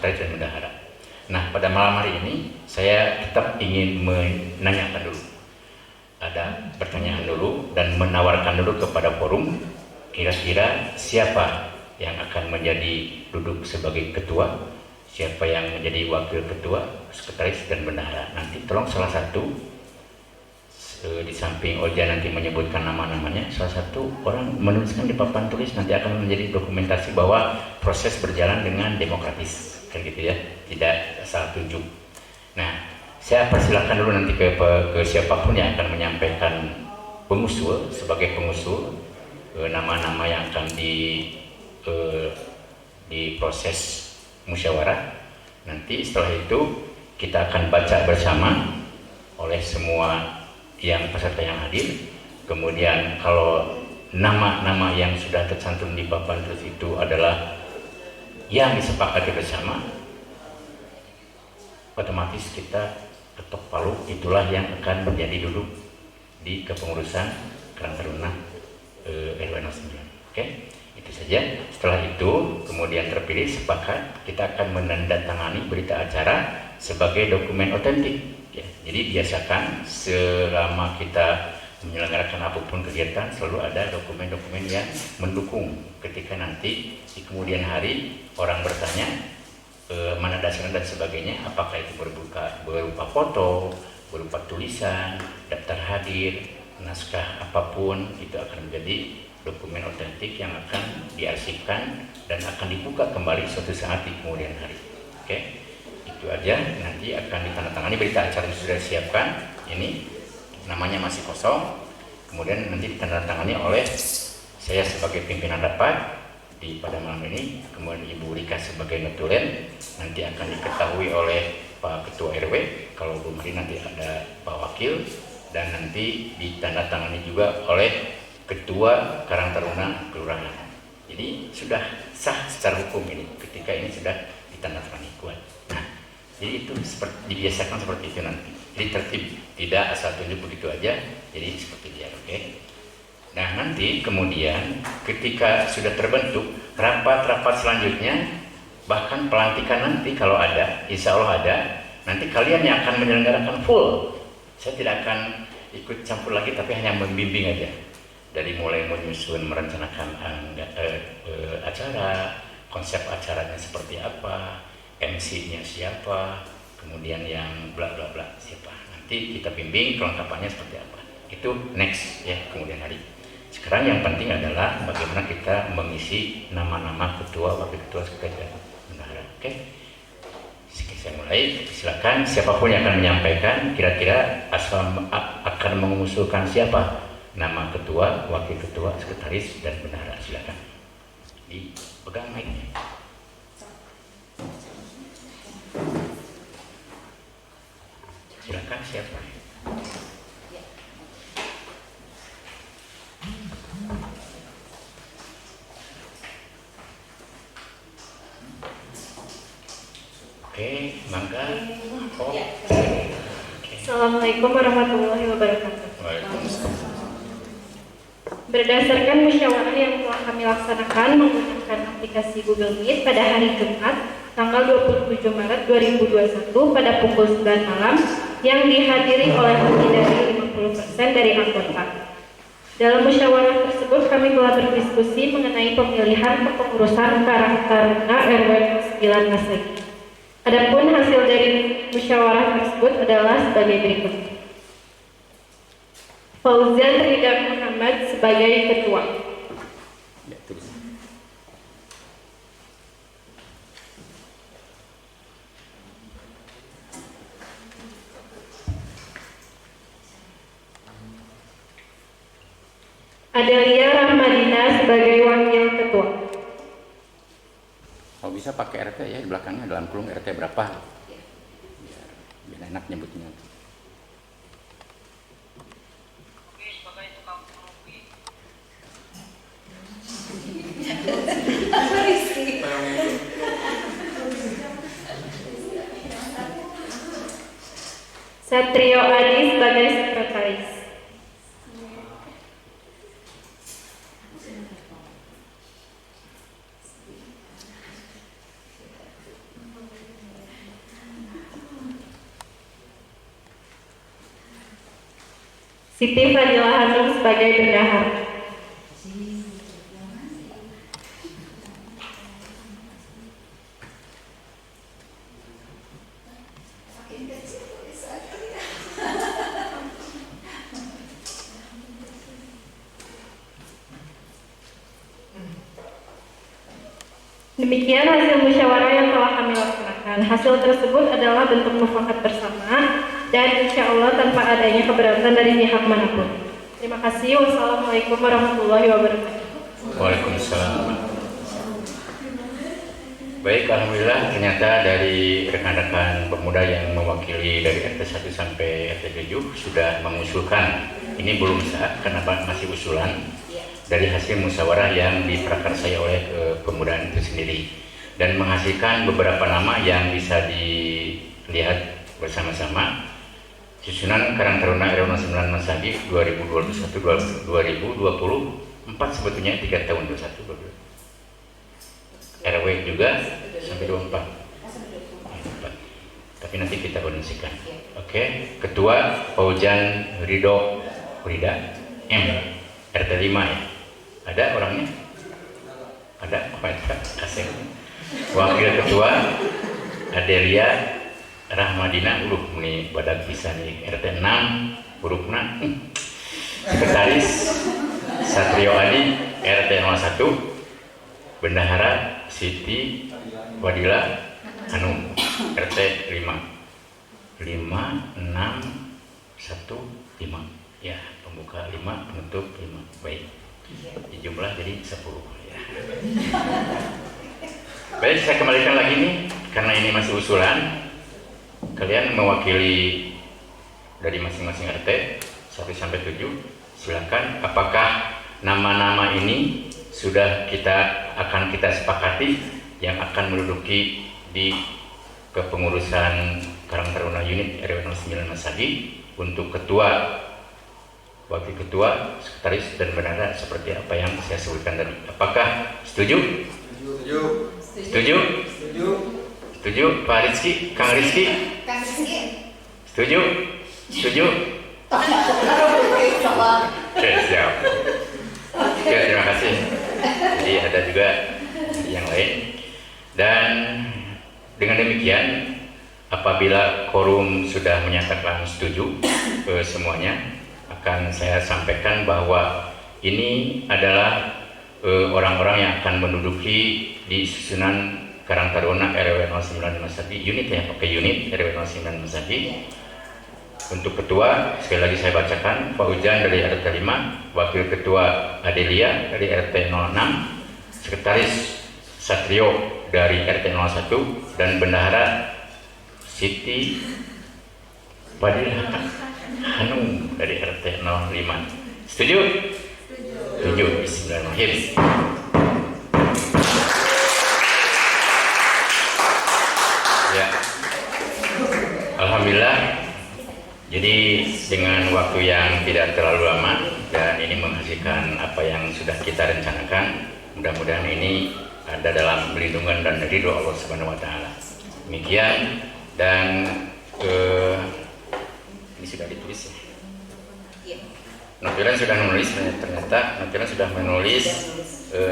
sekretaris dan bendahara. Nah, pada malam hari ini saya tetap ingin menanyakan dulu, ada pertanyaan dulu dan menawarkan dulu kepada forum, kira-kira siapa yang akan menjadi duduk sebagai ketua, siapa yang menjadi wakil ketua, sekretaris dan bendahara. Nanti tolong salah satu, di samping Oja nanti menyebutkan nama-namanya, salah satu orang menuliskan di papan tulis, nanti akan menjadi dokumentasi bahwa proses berjalan dengan demokratis, kan gitu ya, tidak salah tunjuk. Nah, saya persilahkan dulu nanti ke siapapun yang akan menyampaikan pengusul, sebagai pengusul nama-nama yang akan di proses musyawarah. Nanti setelah itu kita akan baca bersama oleh semua yang peserta yang hadir. Kemudian kalau nama-nama yang sudah tercantum di papan tulis itu adalah yang disepakati bersama, otomatis kita ketok palu, itulah yang akan menjadi duduk di kepengurusan Karang Taruna RW 09. Oke, itu saja. Setelah itu kemudian terpilih, sepakat kita akan menandatangani berita acara sebagai dokumen otentik. Ya, jadi biasakan selama kita menyelenggarakan apapun kegiatan selalu ada dokumen-dokumen yang mendukung ketika nanti di kemudian hari orang bertanya mana dasarnya dan sebagainya, apakah itu berupa foto, berupa tulisan, daftar hadir, naskah apapun, itu akan menjadi dokumen otentik yang akan diarsipkan dan akan dibuka kembali suatu saat di kemudian hari. Oke, itu aja. Nanti akan ditandatangani berita acara yang sudah disiapkan. Ini namanya masih kosong. Kemudian nanti ditandatangani oleh saya sebagai pimpinan rapat pada malam ini, kemudian Ibu Rika sebagai notulen, nanti akan diketahui oleh Pak Ketua RW, kalau belum hari nanti ada Pak Wakil, dan nanti ditandatangani juga oleh Ketua Karang Taruna Kelurahan. Jadi sudah sah secara hukum ini ketika ini sudah ditandatangani kuat. Nah, jadi itu dibiasakan seperti itu nanti. Jadi tertib, tidak asal tunjuk begitu aja. Jadi seperti dia, oke? Nah, nanti kemudian ketika sudah terbentuk rapat-rapat selanjutnya, bahkan pelantikan nanti kalau ada, insya Allah ada, nanti kalian yang akan menyelenggarakan full. Saya tidak akan ikut campur lagi, tapi hanya membimbing aja. Dari mulai menyusun, merencanakan acara, konsep acaranya seperti apa, MC-nya siapa, kemudian yang bla bla bla siapa. Nanti kita bimbing kelengkapannya seperti apa. Itu next ya, kemudian hari. Sekarang yang penting adalah bagaimana kita mengisi nama-nama ketua, wakil ketua, sekretaris dan bendahara. Oke, saya mulai. Silakan siapapun yang akan menyampaikan, kira-kira akan mengusulkan siapa nama ketua, wakil ketua, sekretaris dan bendahara. Silakan dipegang mic-nya. Silakan siapa? Oke, mangga. Oh. Assalamualaikum warahmatullahi wabarakatuh. Waalaikumsalam. Berdasarkan musyawarah yang telah kami laksanakan menggunakan aplikasi Google Meet pada hari Jumat, tanggal 27 Maret 2021 pada pukul 9 malam, yang dihadiri oleh lebih dari 50% dari anggota. Dalam musyawarah tersebut kami telah berdiskusi mengenai pemilihan kepengurusan Karang Taruna RW 09 Masegi. Adapun hasil dari musyawarah tersebut adalah sebagai berikut. Fauzan Rida Muhammad sebagai ketua. Ya, tulis. Adelia Rahmadina sebagai wakil ketua. Kalau bisa pakai RT ya, di belakangnya dalam kurung RT berapa? Biar enak nyebutnya. Satrio Adi sebagai sekretaris. Siti Fadila Hanum sebagai bendahara. Demikian hasil musyawarah yang telah kami laksanakan. Hasil tersebut adalah bentuk mufakat bersama dan insya Allah tanpa adanya keberatan dari pihak manapun. Terima kasih. Wassalamualaikum warahmatullahi wabarakatuh. Waalaikumsalam. Baik, alhamdulillah ternyata dari rekan-rekan pemuda yang mewakili dari RT 1 sampai RT 7 sudah mengusulkan. Ini belum sah karena masih usulan dari hasil musyawarah yang diprakarsai oleh pemuda itu sendiri dan menghasilkan beberapa nama yang bisa dilihat bersama-sama. Susunan Karang Taruna RW 09 Masagi 2021-2024 sebetulnya 3 tahun 21 RW juga sampai 24. Tapi nanti kita kondisikan. Oke, Ketua Paujan Ridho Rida M RT 5 ya. Ada orangnya? Ada, Kasih. Wakil Ketua Adelia Rahmadina, ini badak bisa nih RT 6 hurufna. Sekretaris Satrio Adi RT 01, Bendahara Siti Wadila Hanum RT 5 5 6 1 5 ya, pembuka 5 penutup 5. Baik, di jumlah jadi 10 ya. Baik, saya kembalikan lagi nih karena ini masih usulan. Kalian mewakili dari masing-masing RT 1 sampai 7, silakan. Apakah nama-nama ini sudah akan kita sepakati yang akan menduduki di kepengurusan Karang Taruna unit RW 09 Masagi untuk ketua, wakil ketua, sekretaris dan bendahara seperti apa yang saya sebutkan tadi. Apakah setuju? Setuju. Setuju? Setuju. Setuju, Pak Rizky, Kang Rizky? Kang Rizky. Setuju? Setuju? Oke, siap. Oke, terima kasih. Jadi ada juga yang lain. Dan dengan demikian, apabila quorum sudah menyatakan setuju semuanya, akan saya sampaikan bahwa ini adalah orang-orang yang akan menduduki di susunan Karang Taruna RW 09 Masagi unit ya, pakai unit RW 09 Masagi. Untuk ketua, sekali lagi saya bacakan, Pak Ujan dari RT 5, Wakil Ketua Adelia dari RT 06, Sekretaris Satrio dari RT 01, dan Bendahara Siti Fadila Hanum dari RT 05. Setuju? Setuju. Bismillahirrahmanirrahim. Ya, alhamdulillah. Jadi dengan waktu yang tidak terlalu lama dan ini menghasilkan apa yang sudah kita rencanakan, mudah-mudahan ini ada dalam perlindungan dan ridho Allah Subhanahu Wa Taala. Demikian, dan ini sudah ditulis ya. Notiran sudah menulis, ternyata Notiran sudah menulis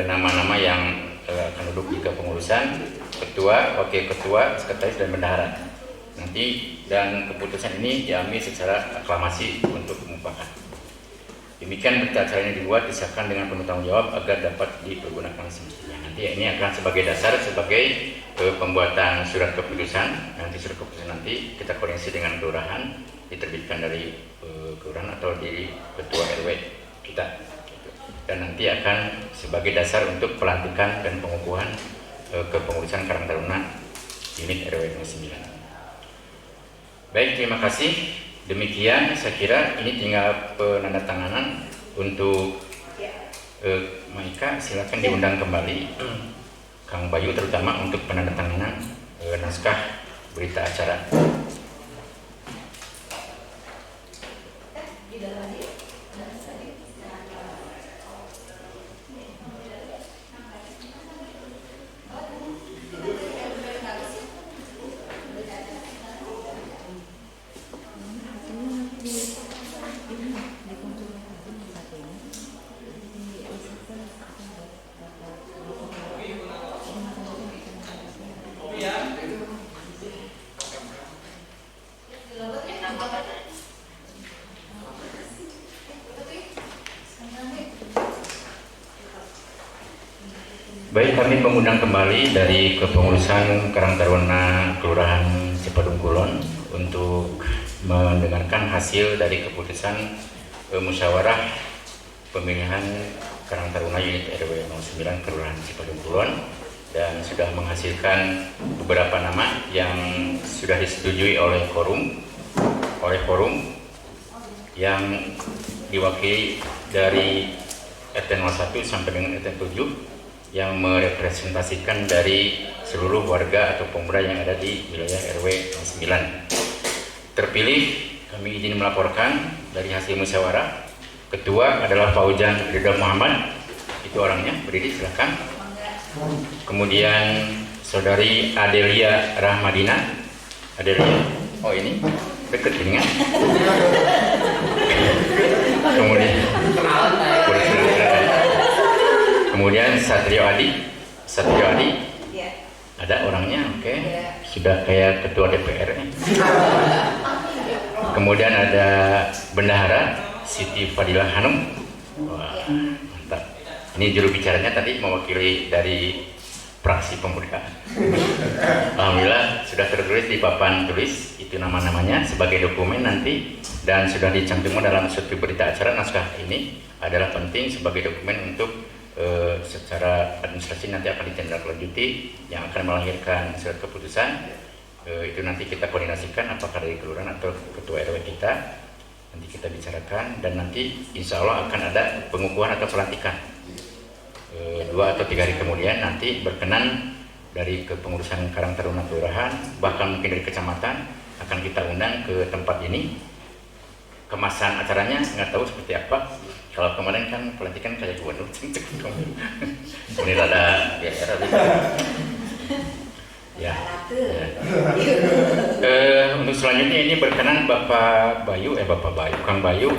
nama-nama yang akan duduk di kepengurusan, ketua, wakil ketua, sekretaris dan bendahara. Nanti dan keputusan ini diambil secara aklamasi untuk mufakat. Demikian berita acara ini dibuat, disahkan dengan penuh tanggung jawab agar dapat dipergunakan semestinya. Nanti ini akan sebagai dasar sebagai pembuatan surat keputusan. Nanti surat keputusan nanti kita koordinasi dengan kelurahan, diterbitkan dari kelurahan atau dari ketua RW kita. Dan nanti akan sebagai dasar untuk pelantikan dan pengukuhan kepengurusan Karang Taruna unit RW 09. Baik, terima kasih. Demikian saya kira ini tinggal penandatanganan untuk Maika, silakan diundang kembali Kang Bayu terutama untuk penandatanganan naskah berita acara. Baik, kami mengundang kembali dari kepengurusan Karang Taruna Kelurahan Cipadung Kulon untuk mendengarkan hasil dari keputusan musyawarah pemilihan Karang Taruna unit RW 09 Kelurahan Cipadung Kulon, dan sudah menghasilkan beberapa nama yang sudah disetujui oleh forum yang diwakili dari RT 01 sampai dengan RT 7 yang merepresentasikan dari seluruh warga atau pemuda yang ada di wilayah RW 09. Terpilih, kami izin melaporkan dari hasil musyawarah, ketua adalah Faujan Ridha Muhammad, itu orangnya, berdiri silakan. Kemudian saudari Adelia Rahmadina, Adelia, oh ini dekat ini kan? Kemudian Satrio Adi, ada orangnya, oke. Sudah kayak ketua DPR nih. Kemudian ada Bendahara Siti Fadilah Hanum, wah mantap. Ini juru bicaranya tadi mewakili dari fraksi pemuda. Alhamdulillah sudah tertulis di papan tulis itu nama-namanya sebagai dokumen nanti, dan sudah dicantumkan dalam suatu berita acara. Naskah ini adalah penting sebagai dokumen untuk secara administrasi nanti akan ditindaklanjuti yang akan melahirkan surat keputusan. Itu nanti kita koordinasikan apakah dari kelurahan atau ketua RW kita, nanti kita bicarakan, dan nanti insya Allah akan ada pengukuhan atau pelantikan 2 atau 3 hari kemudian. Nanti berkenan dari kepengurusan Karang Taruna Kelurahan, bahkan mungkin dari kecamatan, akan kita undang ke tempat ini. Kemasan acaranya nggak tahu seperti apa. Kalau kemarin kan pelantikan kayak gubernur, ini ada daerah ya. Untuk selanjutnya ini berkenan Kang Bayu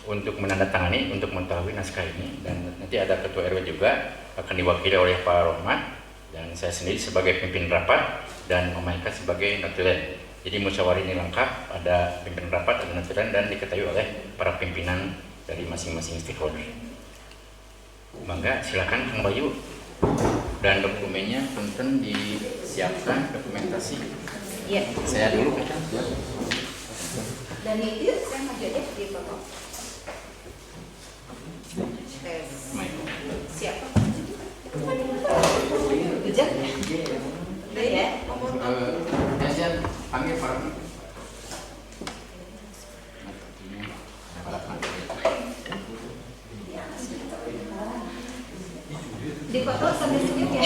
untuk menandatangani, untuk mengetahui naskah ini, dan nanti ada ketua RW juga akan diwakili oleh Pak Rohmat, dan saya sendiri sebagai pimpin rapat, dan Om Maika sebagai notulen. Jadi musyawarah ini lengkap, ada pimpinan rapat, ada notulen, dan diketahui oleh para pimpinan dari masing-masing stakeholder. Mangga silakan Kang Bayu, dan dokumennya punten disiapkan dokumentasi. Iya. Saya dulu. Dan itu saya maju aja di foto. Siapa? Ujak. Ya. Saya panggil para di foto sambil senyum ya.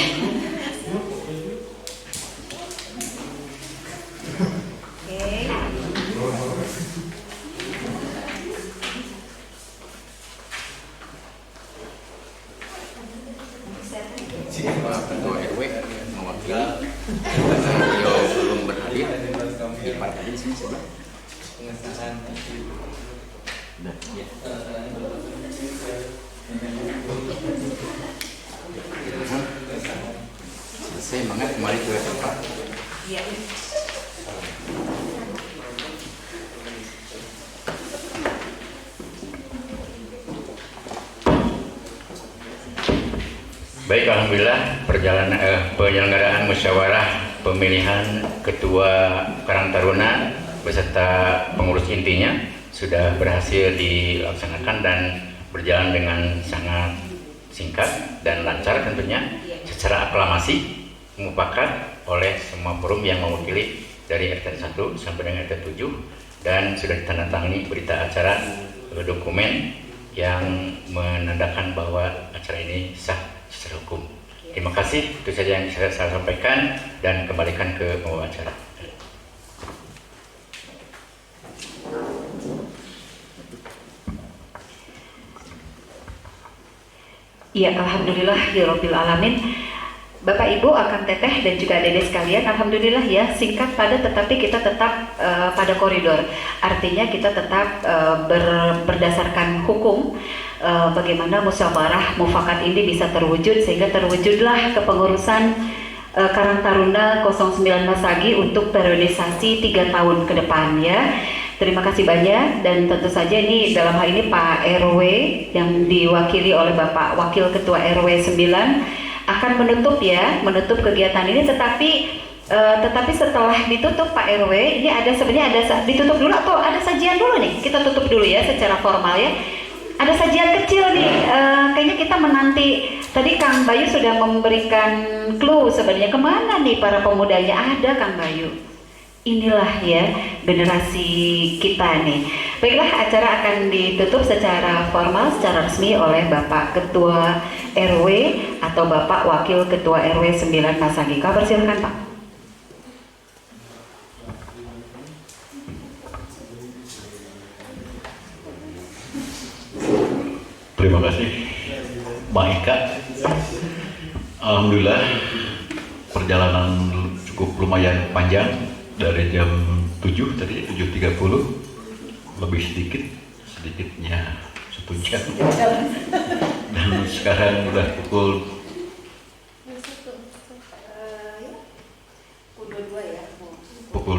Ketua RW mewakili, beliau belum berhadir di partai di sini sebelah. Selesai, mangga kembali ke tempat. Iya. Baik, alhamdulillah penyelenggaraan musyawarah pemilihan ketua Karang Taruna beserta pengurus intinya sudah berhasil dilaksanakan dan berjalan dengan sangat singkat dan lancar tentunya, secara aklamasi mufakat oleh semua forum yang mewakili dari RT 1 sampai dengan RT 7, dan sudah ditandatangani berita acara dokumen yang menandakan bahwa acara ini sah secara hukum. Terima kasih, itu saja yang saya sampaikan, dan kembalikan ke pembawa acara. Ya, alhamdulillah ya Rabbil Alamin. Bapak Ibu, Akang Teteh dan juga Dede sekalian, alhamdulillah ya, singkat padat tetapi kita tetap pada koridor. Artinya kita tetap berdasarkan hukum, bagaimana musyawarah mufakat ini bisa terwujud, sehingga terwujudlah kepengurusan Karang Taruna 09 Masagi untuk periodisasi 3 tahun ke depan ya. Terima kasih banyak, dan tentu saja ini dalam hal ini Pak RW yang diwakili oleh Bapak Wakil Ketua RW 9 akan menutup kegiatan ini, tetapi setelah ditutup Pak RW, ini sebenarnya ditutup dulu atau ada sajian dulu nih? Kita tutup dulu ya secara formal ya. Ada sajian kecil nih, kayaknya kita menanti. Tadi Kang Bayu sudah memberikan clue sebenarnya kemana nih para pemudanya. Ada Kang Bayu. Inilah ya generasi kita nih. Baiklah, acara akan ditutup secara formal, secara resmi oleh Bapak Ketua RW atau Bapak Wakil Ketua RW 9 Mas Anggi. Persilakan Pak. Terima kasih Mbak Ika. Alhamdulillah perjalanan cukup lumayan panjang dari jam 7 tadi, 7.30 lebih sedikitnya 1 jam. Dan sekarang udah pukul 22 ya. Pukul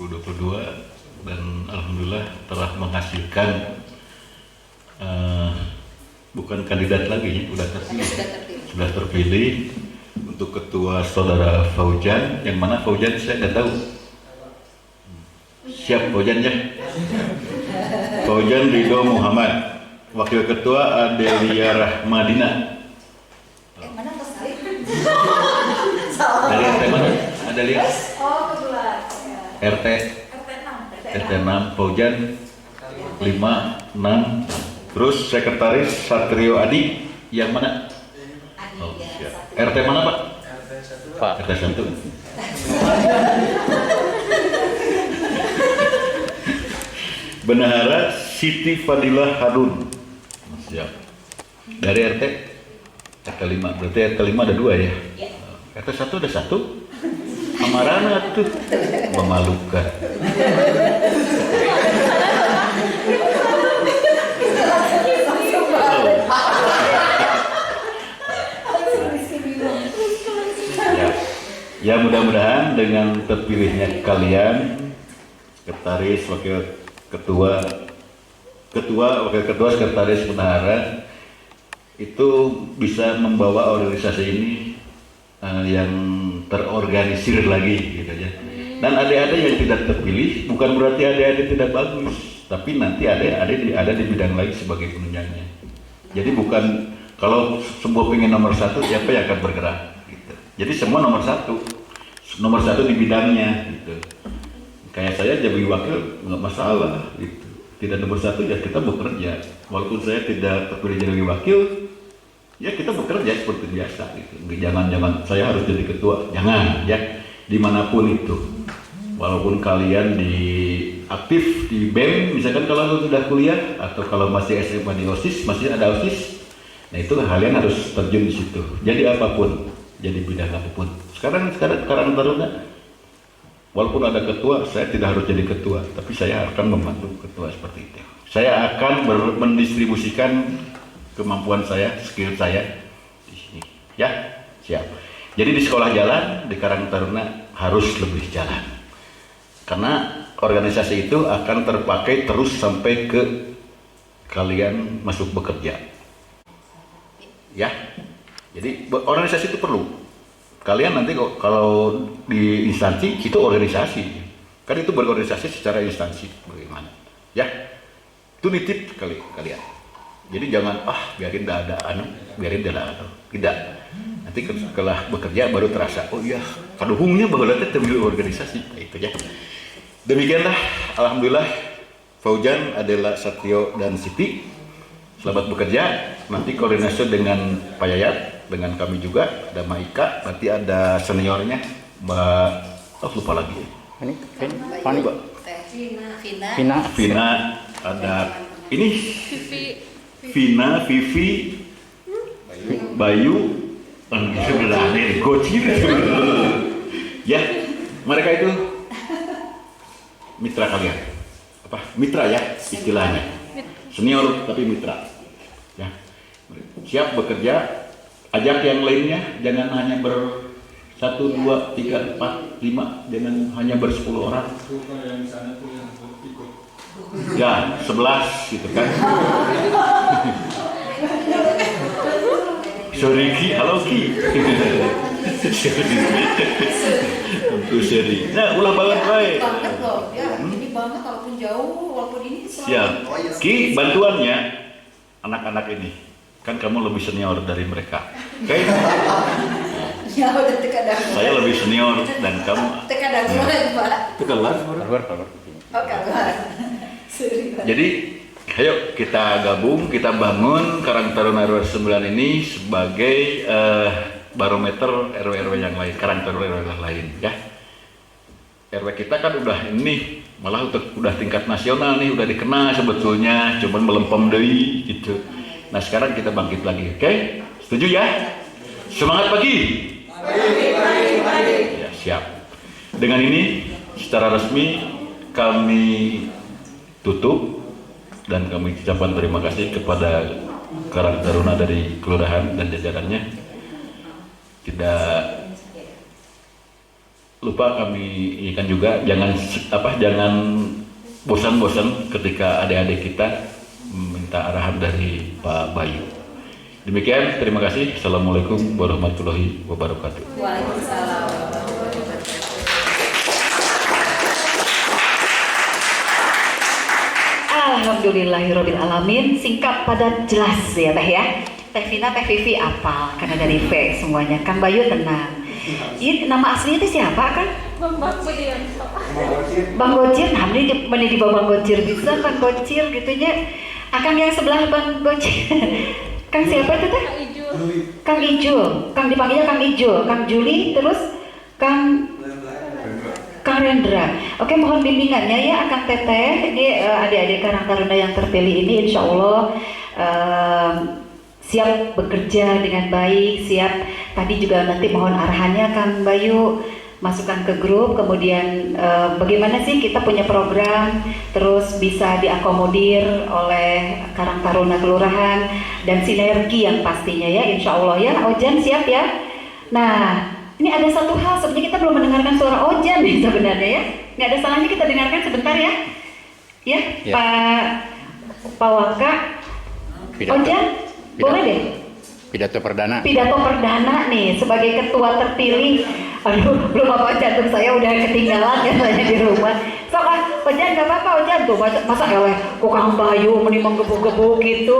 22 dan alhamdulillah telah menghasilkan bukan kandidat lagi, sudah terpilih untuk ketua saudara Faujan. Yang mana Faujan saya nggak tahu. Siap Faujan ya? Faujan Ridho Muhammad. Wakil ketua Adelia Rahmadina. Dari RT mana? Adelia? RT 6. Faujan 5, 6. Terus sekretaris Satrio Adi yang mana? Oh, siap. RT mana Pak? RT 1. Bendahara Siti Fadilah Harun. Siap. Dari RT 5. Berarti RT 5 ada 2 ya? RT 1 ada 1. Amarana tuh memalukan. Ya mudah-mudahan dengan terpilihnya kalian, sekretaris, wakil ketua, sekretaris bendahara, itu bisa membawa organisasi ini yang terorganisir lagi gitu ya. Dan adik-adik yang tidak terpilih bukan berarti adik-adik tidak bagus, tapi nanti adik-adik ada di bidang lain sebagai penunjangnya. Jadi bukan kalau sebuah pengen nomor 1 siapa yang akan bergerak. Jadi semua nomor satu di bidangnya gitu. Kayak saya jadi wakil nggak masalah gitu. Tidak nomor 1 ya kita bekerja. Walaupun saya tidak terpilih jadi wakil, ya kita bekerja seperti biasa gitu. Jangan saya harus jadi ketua, jangan ya. Dimanapun itu, walaupun kalian aktif di BEM, misalkan kalau sudah kuliah atau kalau masih SMA di OSIS, masih ada OSIS, nah itu kalian harus terjun di situ. Jadi apapun. Jadi bidang apapun. Sekarang Taruna, walaupun ada ketua, saya tidak harus jadi ketua, tapi saya akan membantu ketua seperti itu. Saya akan mendistribusikan kemampuan saya, skill saya di sini. Ya, siap. Jadi di sekolah jalan, di Karang Taruna harus lebih jalan. Karena organisasi itu akan terpakai terus sampai ke kalian masuk bekerja. Ya. Jadi organisasi itu perlu. Kalian nanti kalau di instansi itu organisasi, kan itu berorganisasi secara instansi bagaimana? Ya, itu nitip kalian. Jadi jangan biarin dah ada tidak. Nanti setelah bekerja baru terasa. Oh iya, kaduhungnya bahwa itu termilu organisasi. Nah, itu ya. Demikianlah, alhamdulillah Faujan adalah Satrio dan Siti. Selamat bekerja. Nanti koordinasi dengan Pak Yayat, dengan kami juga, ada Mbak Ika, nanti ada seniornya Mbak, lupa lagi. Ini, Mbak. Vina, ada ini Vina, Vivi, Bayu, sudah aneh, gocil. Ya, mereka itu mitra kalian. Mitra ya istilahnya. Senior tapi mitra. Ya. Siap bekerja. Ajak yang lainnya, jangan hanya 1, 2, 3, 4, 5, jangan hanya 10 orang. Ya, 11 gitu kan. Sorry Ki, halo Ki. Untuk seri. Nah, ulah banget baik. Banget loh, ya. Ini banget walaupun jauh, walaupun ini selalu. Siap. Ki, bantuannya anak-anak ini. Kan kamu lebih senior dari mereka. Oke? Ya udah tekadang. Saya lebih senior dan kamu Tekadang mulai Pak. itu kelar. Keluar. Oh keluar. Sorry Pak. Jadi, ayo kita gabung, kita bangun Karang Taruna RW 9 ini sebagai barometer RW-RW yang lain, Karang Taruna RW yang lain, ya. RW kita kan udah ini, malah udah tingkat nasional nih, udah dikenal sebetulnya, cuman melempem deui gitu. Nah sekarang kita bangkit lagi, oke? Setuju ya? Semangat pagi! Ya, siap. Dengan ini secara resmi kami tutup dan kami ucapkan terima kasih kepada Karang Taruna dari kelurahan dan jajarannya. Tidak lupa kami ikan juga jangan bosan-bosan ketika adik-adik kita minta arahan dari Pak Bayu. Demikian, terima kasih. Assalamualaikum warahmatullahi wabarakatuh. Waalaikumsalam. Alhamdulillahirabbil alamin, singkat padat jelas ya Teh ya. Teh Vina, Teh Vivi apal karena dari V semuanya. Kang Bayu tenang. Ini nama aslinya itu siapa kan? Bang Gocir, nah ini di bawah Bang Gocir bisa Bang Gocir gitunya. Akang yang sebelah Bang Gocir. Kang siapa itu teh? Kang Ijul. Kang dipanggilnya Kang Ijul, Kang Juli, terus Kang Rendra. Oke, mohon bimbingannya ya Kang Teteh. Ini adik-adik Karang Taruna yang terpilih ini insya Allah siap bekerja dengan baik, siap. Tadi juga nanti mohon arahannya Kang Bayu, masukkan ke grup, kemudian bagaimana sih kita punya program, terus bisa diakomodir oleh Karang Taruna Kelurahan, dan sinergi yang pastinya ya, insya Allah ya. Ojan siap ya? Nah, ini ada satu hal, sebenarnya kita belum mendengarkan suara Ojan nih sebenarnya ya. Nggak ada salahnya kita dengarkan sebentar ya. Ya, Ya. Pak Waka. Ojan? Boleh deh. Pidato perdana. Pidato perdana nih sebagai ketua terpilih. Aduh, belum apa jantung saya udah ketinggalan katanya di rumah. Sok Ojan gak apa-apa Ojan tuh masa eleh kok Kang Bayu mending menggebu-gebu gitu.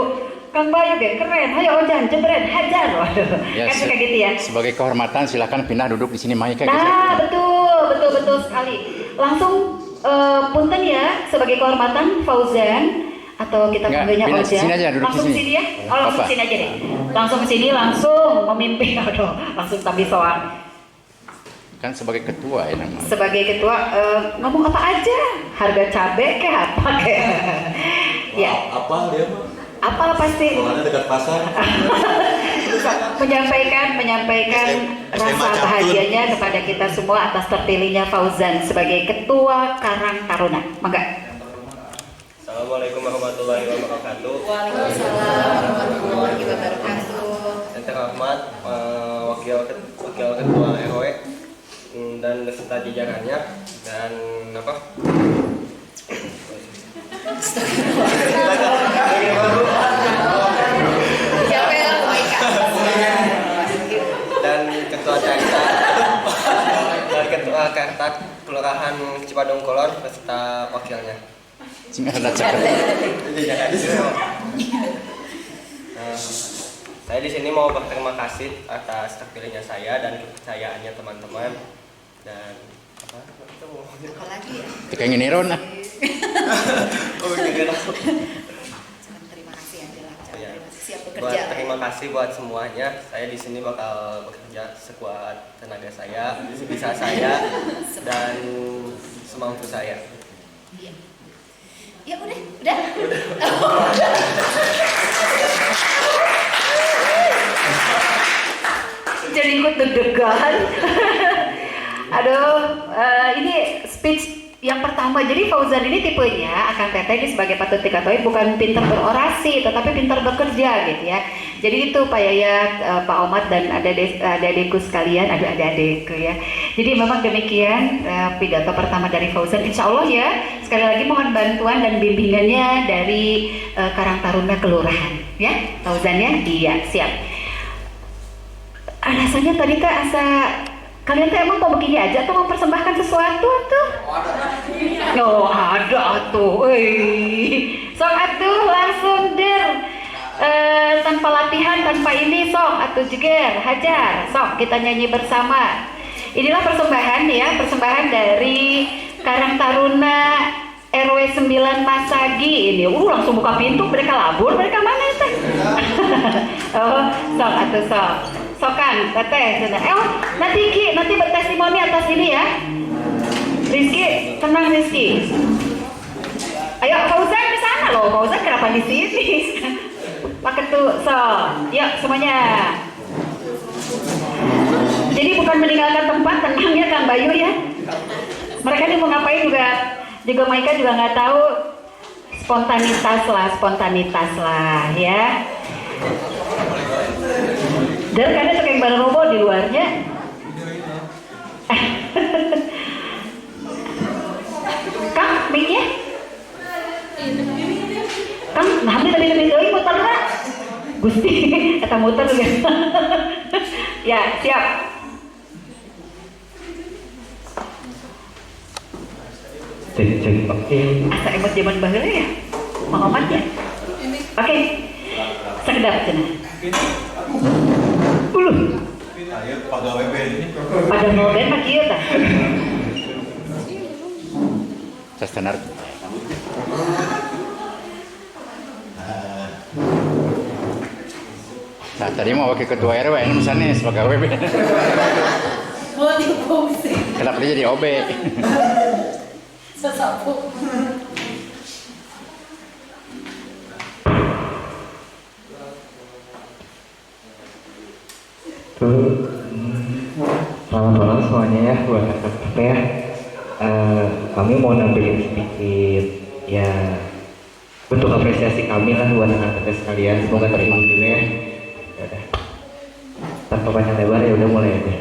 Kang Bayu kayak keren. Ayo Ojan jebret hajar. Waduh. Ya, Kan suka gitu ya. Sebagai kehormatan silakan pindah duduk di sini Maika. Nah, betul sekali. Langsung punten ya sebagai kehormatan Fauzan atau kita Enggak, panggilnya pindah Ojan. sini aja, duduk Langsung di ke sini. sini ya. Oh, langsung Apa? sini aja deh. Langsung ke sini langsung memimpin. Aduh, langsung tapi soal. Kan sebagai ketua ya nama. Sebagai ketua ngomong apa aja, harga cabai kayak apa kayak ya Apa dia mah? apa pasti Sekolahnya dekat pasar. menyampaikan rasa bahagianya kepada kita semua atas terpilihnya Fauzan sebagai ketua Karang Taruna. Mangga. Assalamualaikum warahmatullahi wabarakatuh. Waalaikumsalam warahmatullahi wabarakatuh. Yang terhormat wakil ketua RW dan beserta jajarannya dan apa? Siapa yang Maika? Dan ketua Carta dan ketua Carta Kelurahan Cipadung Kolor beserta wakilnya. Sing ada cakep. Saya di sini mau berterima kasih atas terpilihnya saya dan kepercayaannya teman-teman dan apa itu Apa lagi ya? Kayak ngene ron ah. Terima kasih Angela. Ya. Siap Buat bekerja. terima kasih buat semuanya. Saya di sini bakal bekerja sekuat tenaga saya, bisa saya dan semampu saya. Iya. Ya udah. Jadi ikut deg-degan. Aduh, ini speech yang pertama. Jadi Fauzan ini tipenya akan teteh ini sebagai patut diketahui bukan pintar berorasi, tetapi pintar bekerja gitu ya. Jadi itu Pak Yayat, Pak Omat dan adik-adikku sekalian, adik-adikku ya. Jadi memang demikian pidato pertama dari Fauzan. Insya Allah ya. Sekali lagi mohon bantuan dan bimbingannya dari Karang Taruna Kelurahan ya. Fauzan ya, iya siap. alasannya tadi teh asa kalian teh emang mau begini aja atau mau mempersembahkan sesuatu tuh? Oh ada tuh, sok atuh langsung der. Tanpa latihan, tanpa ini sok atuh jeger, hajar, sok kita nyanyi bersama. Inilah persembahan ya, persembahan dari Karang Taruna RW 9 Masagi ini. Langsung buka pintu, mereka labur, mereka mana itu? Oh, sok atuh sok. Sokan, teteh, nanti Ki, nanti bertestimoni atas ini ya. Rizky, tenang Rizky. Ayo, Fauzan di sana loh, Fauzan kenapa di sini? Pakai tuh, so, yuk semuanya. Jadi bukan meninggalkan tempat, tenang ya Kang Bayu ya. Mereka ini mau ngapain juga Maika juga nggak tahu. Spontanitas lah ya. Dan kadang suka yang bareng robo di luarnya. Kang, mic-nya? Kang, nah tadi deui muter lah. Gusti, kata muter juga. Ya, siap. Cek, oke. Asa emot zaman baheula ya? Muhammad ya? Oke. Sekedap cenah. Pada mobil mah kieu tah. Sastanar. Nah, tadi mau wakil ketua RW ini misalnya sebagai WB. Mau dikomisi. Kenapa dia jadi OB? Sesapu. Selamat malam semuanya ya buat kakak ya. Kami mau nampilin sedikit ya bentuk apresiasi kami lah buat anak-anak sekalian. Semoga terhibur juga ya. Ya udah. Tanpa panjang lebar ya udah mulai aja.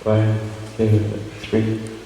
1, 2, 3.